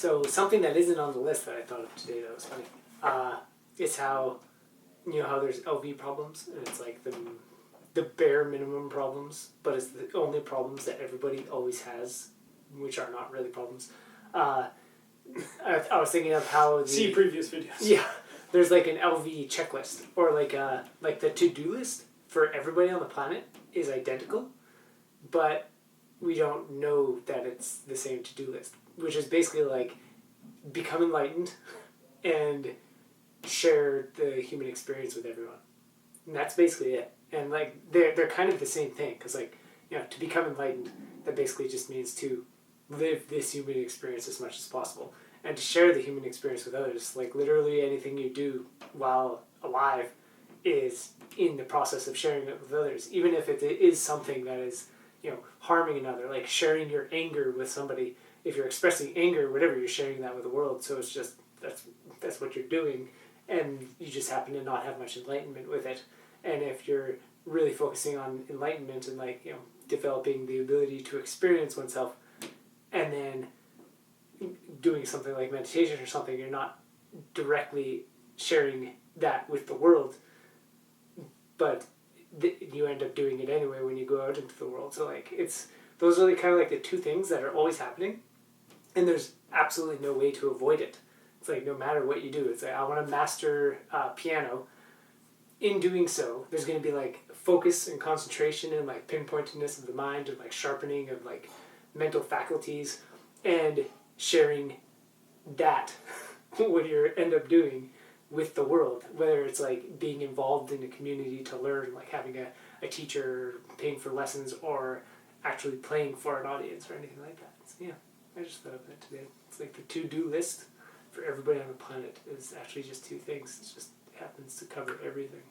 So something that isn't on the list that I thought of today that was funny is how, how there's LV problems, and it's like the bare minimum problems, but it's the only problems that everybody always has, which are not really problems. I was thinking of how see previous videos. Yeah, there's like an LV checklist, or like the to-do list for everybody on the planet is identical, but we don't know that it's the same to-do list, which is basically like become enlightened and share the human experience with everyone. And that's basically it. And like they're kind of the same thing, because like, to become enlightened, that basically just means to live this human experience as much as possible, and to share the human experience with others. Like literally anything you do while alive is in the process of sharing it with others, even if it is something that is harming another, like sharing your anger with somebody. If you're expressing anger, whatever, you're sharing that with the world. So it's just that's what you're doing, and you just happen to not have much enlightenment with it. And if you're really focusing on enlightenment and developing the ability to experience oneself, and then doing something like meditation or something, you're not directly sharing that with the world, but you end up doing it anyway when you go out into the world. So like those are kind of like the two things that are always happening, and there's absolutely no way to avoid it. It's like no matter what you do, it's like I want to master piano. In doing so, there's going to be like focus and concentration and like pinpointedness of the mind and like sharpening of like mental faculties, and sharing that what you end up doing with the world, whether it's like being involved in a community to learn, like having a teacher, paying for lessons, or actually playing for an audience or anything like that. So yeah, I just thought of that today. It's like the to-do list for everybody on the planet is actually just two things. It just happens to cover everything.